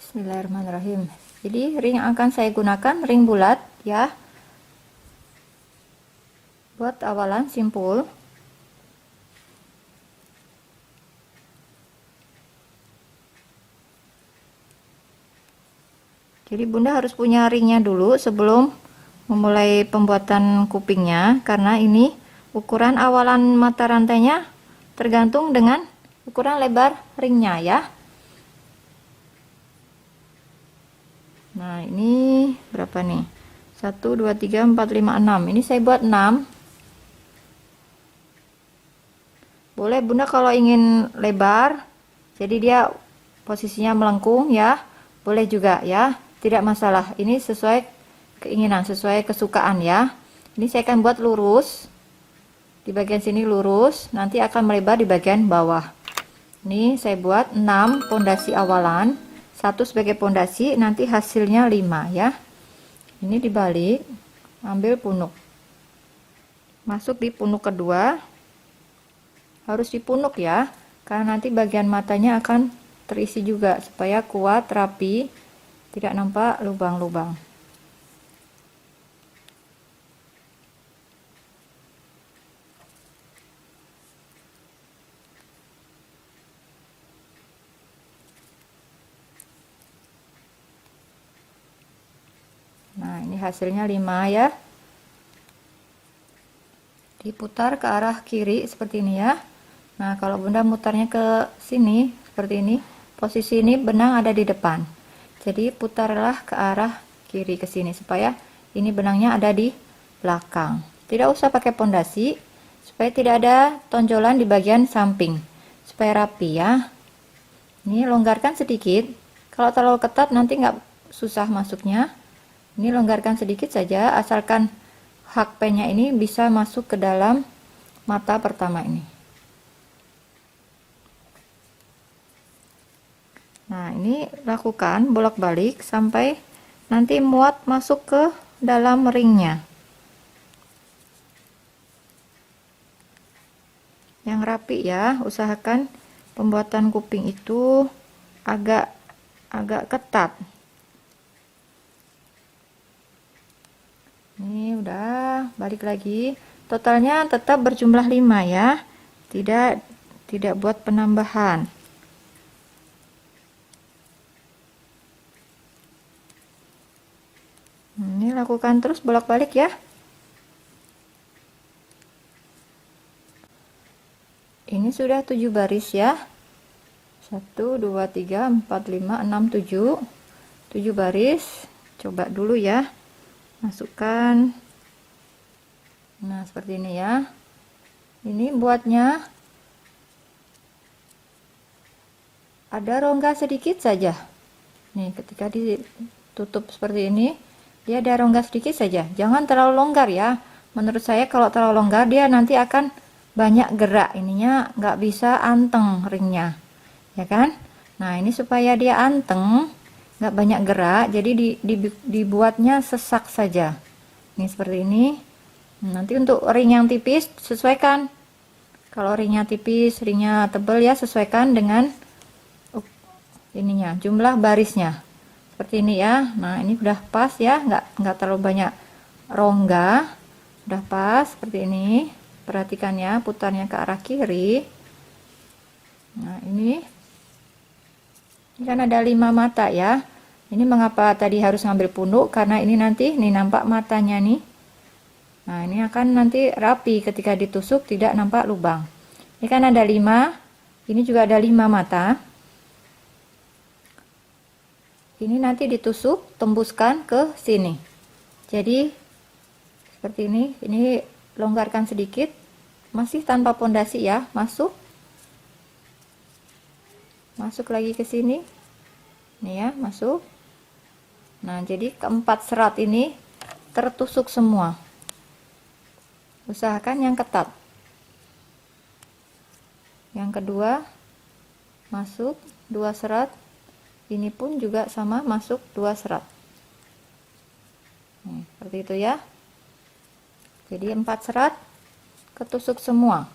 Bismillahirrahmanirrahim. Jadi ring yang akan saya gunakan ring bulat ya. Buat awalan simpul. Jadi bunda harus punya ringnya dulu sebelum memulai pembuatan kupingnya, karena ini ukuran awalan mata rantainya tergantung dengan ukuran lebar ringnya ya. Nah ini berapa nih? 1 2 3 4 5 6. Ini saya buat 6. Boleh bunda kalau ingin lebar jadi dia posisinya melengkung ya, boleh juga ya, tidak masalah. Ini sesuai keinginan, sesuai kesukaan ya. Ini saya akan buat lurus di bagian sini, lurus, nanti akan melebar di bagian bawah. Ini saya buat 6 pondasi awalan, 1 sebagai pondasi, nanti hasilnya 5 ya. Ini dibalik, ambil punuk, masuk di punuk kedua, harus di punuk ya, karena nanti bagian matanya akan terisi juga supaya kuat, rapi, tidak nampak lubang-lubang. Nah ini hasilnya 5 ya. Diputar ke arah kiri seperti ini ya. Nah kalau bunda mutarnya ke sini seperti ini, posisi ini benang ada di depan, jadi putarlah ke arah kiri ke sini supaya ini benangnya ada di belakang. Tidak usah pakai pondasi supaya tidak ada tonjolan di bagian samping, supaya rapi ya. Ini longgarkan sedikit, kalau terlalu ketat nanti nggak susah masuknya. Ini longgarkan sedikit saja, asalkan hakpennya ini bisa masuk ke dalam mata pertama ini. Nah ini lakukan bolak-balik sampai nanti muat masuk ke dalam ringnya yang rapi ya. Usahakan pembuatan kuping itu agak ketat. Ini udah, balik lagi, totalnya tetap berjumlah 5 ya, tidak buat penambahan. Ini lakukan terus bolak-balik ya. Ini sudah 7 baris ya, 1 2 3 4 5 6 7 baris. Coba dulu ya, masukkan. Nah seperti ini ya. Ini buatnya ada rongga sedikit saja nih, ketika ditutup seperti ini dia ada rongga sedikit saja, jangan terlalu longgar ya. Menurut saya kalau terlalu longgar dia nanti akan banyak gerak, ininya nggak bisa anteng ringnya ya kan. Nah ini supaya dia anteng, nggak banyak gerak, jadi dibuatnya sesak saja. Ini seperti ini. Nanti untuk ring yang tipis sesuaikan, kalau ringnya tipis, ringnya tebal ya sesuaikan dengan ininya, jumlah barisnya seperti ini ya. Nah ini udah pas ya, nggak terlalu banyak rongga, udah pas seperti ini. Perhatikan ya, putarnya ke arah kiri. Nah ini kan ada 5 mata ya. Ini mengapa tadi harus ngambil punuk, karena ini nanti nih nampak matanya nih. Nah ini akan nanti rapi ketika ditusuk, tidak nampak lubang. Ini kan ada 5, ini juga ada 5 mata. Ini nanti ditusuk, tembuskan ke sini. Jadi seperti ini longgarkan sedikit, masih tanpa pondasi ya, masuk lagi ke sini nih ya, masuk. Nah jadi keempat serat ini tertusuk semua, usahakan yang ketat. Yang kedua masuk 2 serat, ini pun juga sama, masuk 2 serat. Seperti itu ya. Jadi 4 serat ketusuk semua.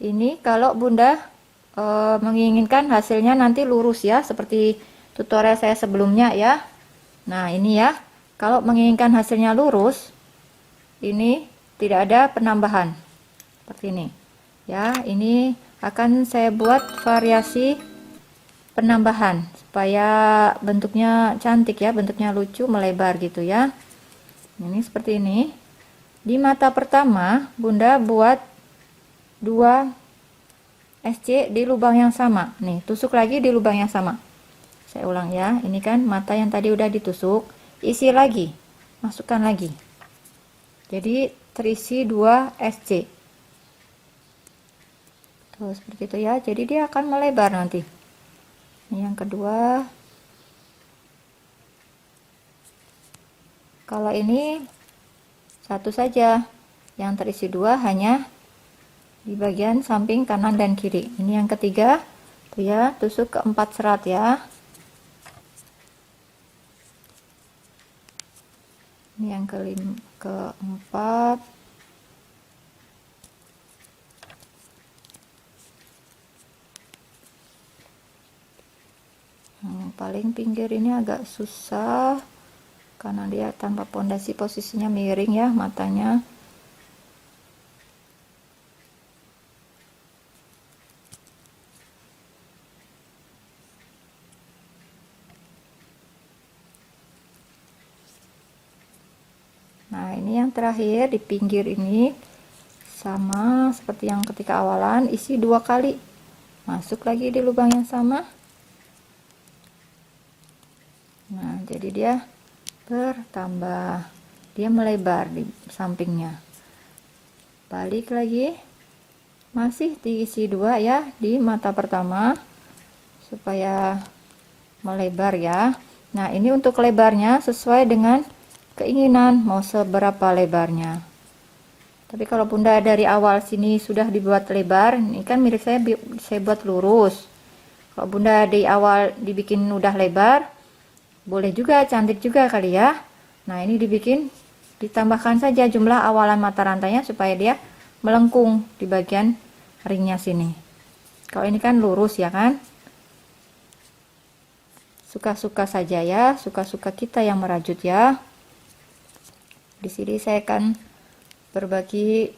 Ini kalau Bunda menginginkan hasilnya nanti lurus ya, seperti tutorial saya sebelumnya ya. Nah, ini ya. Kalau menginginkan hasilnya lurus, ini tidak ada penambahan. Seperti ini. Ya, ini akan saya buat variasi penambahan supaya bentuknya cantik ya, bentuknya lucu, melebar gitu ya. Ini seperti ini. Di mata pertama, Bunda buat 2 SC di lubang yang sama. Nih, tusuk lagi di lubang yang sama. Saya ulang ya. Ini kan mata yang tadi udah ditusuk, isi lagi. Masukkan lagi. Jadi terisi 2 SC. Tuh, seperti itu ya. Jadi dia akan melebar nanti. Ini yang kedua. Kalau ini satu saja. Yang terisi 2 hanya di bagian samping kanan dan kiri. Ini yang ketiga. Tuh ya, tusuk ke 4 serat ya. Ini yang keempat. Paling pinggir ini agak susah karena dia tanpa pondasi, posisinya miring ya matanya. Nah, ini yang terakhir di pinggir ini sama seperti yang ketika awalan, isi 2 kali. Masuk lagi di lubang yang sama. Nah, jadi dia bertambah, dia melebar di sampingnya. Balik lagi, masih diisi 2 ya di mata pertama supaya melebar ya. Nah, ini untuk lebarnya sesuai dengan keinginan mau seberapa lebarnya. Tapi kalau Bunda dari awal sini sudah dibuat lebar, ini kan mirip saya buat lurus. Kalau Bunda di awal dibikin udah lebar, boleh juga, cantik juga kali ya. Nah, ini ditambahkan saja jumlah awalan mata rantainya supaya dia melengkung di bagian ringnya sini. Kalau ini kan lurus ya kan. Suka-suka saja ya, suka-suka kita yang merajut ya. Di sini saya akan berbagi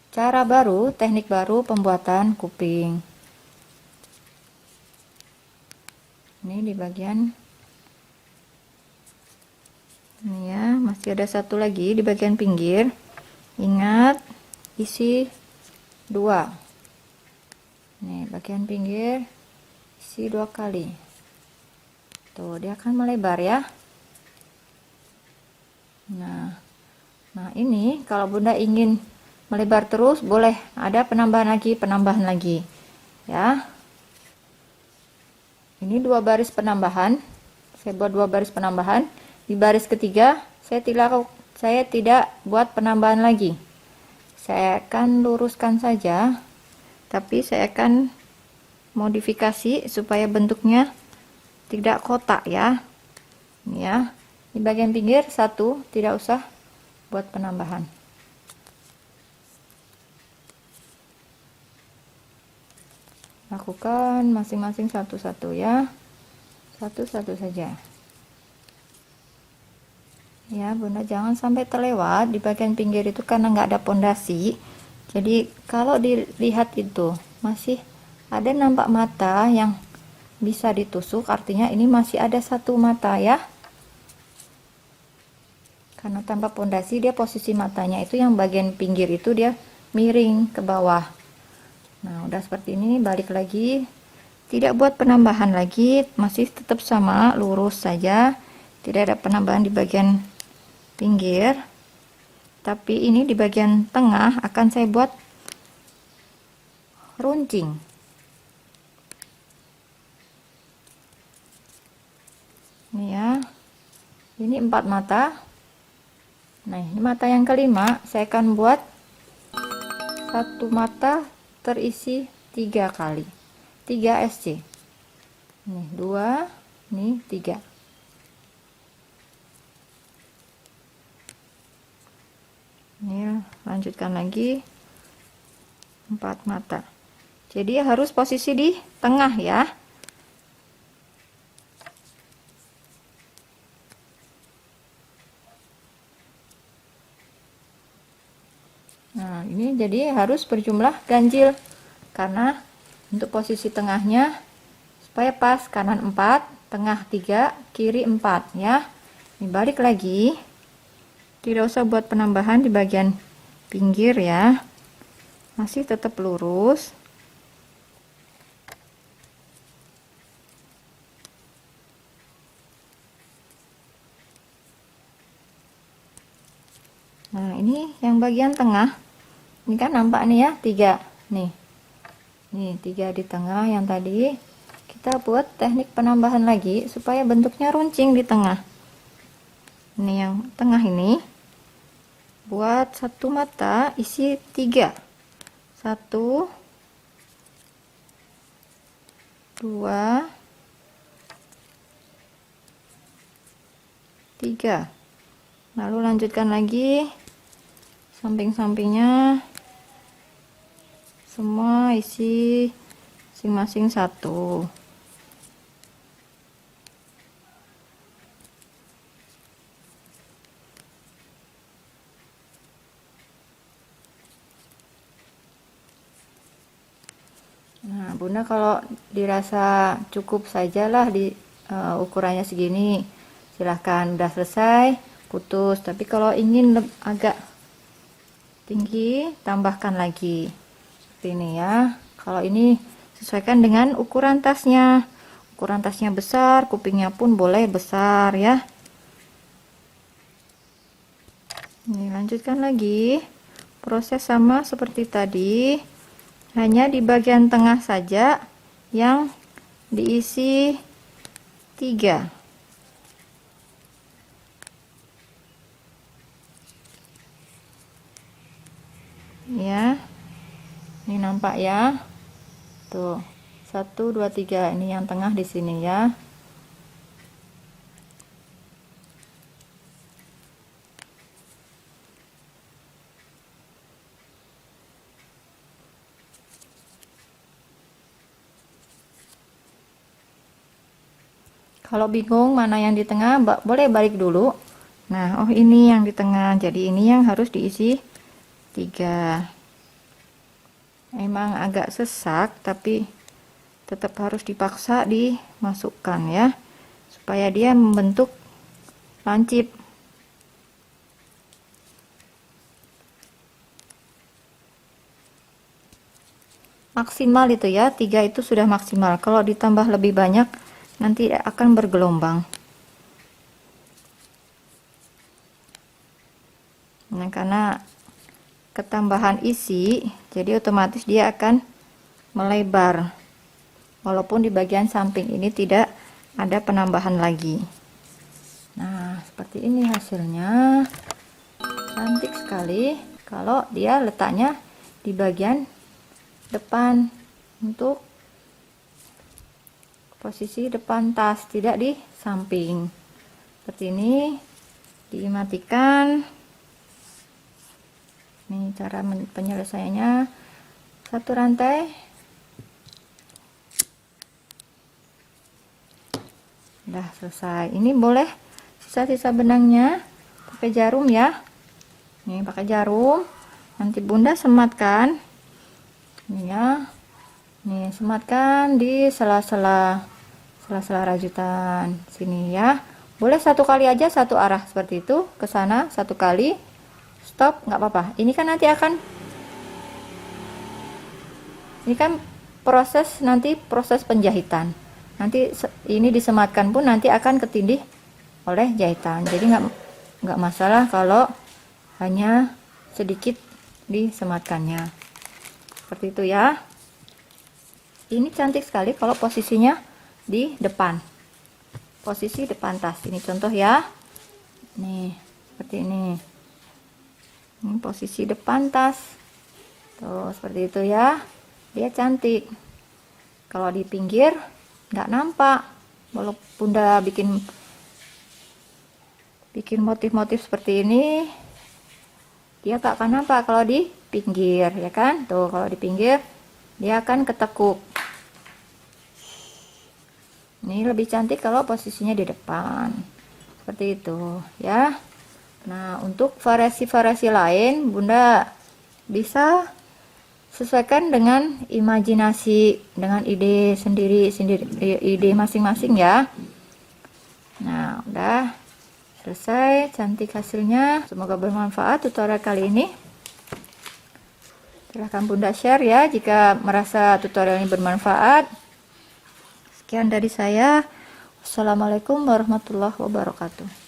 cara baru, teknik baru pembuatan kuping. Ini di bagian ini ya, masih ada satu lagi di bagian pinggir. Ingat, isi 2. Nih, bagian pinggir isi 2 kali. Tuh, dia akan melebar ya. Nah, ini kalau Bunda ingin melebar terus, boleh ada penambahan lagi ya. Ini 2 baris penambahan. Saya buat 2 baris penambahan. Di baris ketiga saya tidak buat penambahan lagi. Saya akan luruskan saja, tapi saya akan modifikasi supaya bentuknya tidak kotak ya. Ini ya. Di bagian pinggir 1, tidak usah buat penambahan. Lakukan masing-masing satu-satu ya. Satu-satu saja. Ya, Bunda jangan sampai terlewat di bagian pinggir itu karena nggak ada pondasi. Jadi kalau dilihat itu masih ada nampak mata yang bisa ditusuk, artinya ini masih ada satu mata ya. Karena tanpa pondasi dia posisi matanya itu yang bagian pinggir itu dia miring ke bawah. Nah, udah seperti ini, balik lagi. Tidak buat penambahan lagi, masih tetap sama, lurus saja. Tidak ada penambahan di bagian pinggir. Tapi ini di bagian tengah akan saya buat runcing. Ini ya. Ini 4 mata. Nah, ini mata yang kelima, saya akan buat satu mata terisi 3 kali. 3 SC. Nih, 2, nih 3. Ini ya, lanjutkan lagi. 4 mata. Jadi harus posisi di tengah ya. Nah, ini jadi harus berjumlah ganjil karena untuk posisi tengahnya supaya pas, kanan 4, tengah 3, kiri 4 ya. Ini balik lagi. Tidak usah buat penambahan di bagian pinggir ya. Masih tetap lurus. Nah, ini yang bagian tengah. Ini kan nampak nih ya, 3. Nih. Nih, 3 di tengah yang tadi. Kita buat teknik penambahan lagi supaya bentuknya runcing di tengah. Ini yang tengah ini. Buat satu mata isi 3. 1 2 3. Lalu lanjutkan lagi samping-sampingnya, semua isi masing-masing 1. Nah, Bunda kalau dirasa cukup sajalah di ukurannya segini, silahkan. Udah selesai, putus. Tapi kalau ingin agak tinggi, tambahkan lagi seperti ini ya. Kalau ini sesuaikan dengan ukuran tasnya. Ukuran tasnya besar, kupingnya pun boleh besar ya. Ini lanjutkan lagi proses sama seperti tadi, hanya di bagian tengah saja yang diisi 3. Ya, ini nampak ya, tuh 1 2 3, ini yang tengah di sini ya. Kalau bingung mana yang di tengah, boleh balik dulu. Nah, oh ini yang di tengah, jadi ini yang harus diisi 3. Emang agak sesak, tapi tetap harus dipaksa dimasukkan ya, supaya dia membentuk lancip. Maksimal itu ya, 3 itu sudah maksimal. Kalau ditambah lebih banyak nanti akan bergelombang. Nah, karena ketambahan isi, jadi otomatis dia akan melebar. Walaupun di bagian samping ini tidak ada penambahan lagi. Nah, seperti ini hasilnya. Cantik sekali kalau dia letaknya di bagian depan untuk posisi depan tas, tidak di samping. Seperti ini, dimatikan. Ini cara penyelesaiannya, 1 rantai, udah selesai. Ini boleh sisa-sisa benangnya pakai jarum ya. Ini pakai jarum, nanti Bunda sematkan ini ya. Nih, sematkan di sela-sela rajutan sini ya. Boleh 1 kali aja, 1 arah seperti itu, ke sana 1 kali, stop, nggak apa-apa. Ini kan nanti akan, ini kan nanti proses penjahitan. Nanti ini disematkan pun nanti akan ketindih oleh jahitan. Jadi nggak masalah kalau hanya sedikit disematkannya. Seperti itu ya. Ini cantik sekali kalau posisinya di depan, posisi depan tas. Ini contoh ya, nih seperti ini. Ini posisi depan tas, tuh seperti itu ya. Dia cantik. Kalau di pinggir nggak nampak. Walaupun Bunda bikin motif-motif seperti ini, dia tak akan nampak kalau di pinggir, ya kan? Tuh, kalau di pinggir dia akan ketekuk. Ini lebih cantik kalau posisinya di depan. Seperti itu, ya. Nah, untuk variasi-variasi lain, Bunda bisa sesuaikan dengan imajinasi, dengan ide sendiri, ide masing-masing ya. Nah, udah selesai, cantik hasilnya. Semoga bermanfaat tutorial kali ini. Silahkan Bunda share ya jika merasa tutorial ini bermanfaat. Sekian dari saya. Wassalamualaikum warahmatullahi wabarakatuh.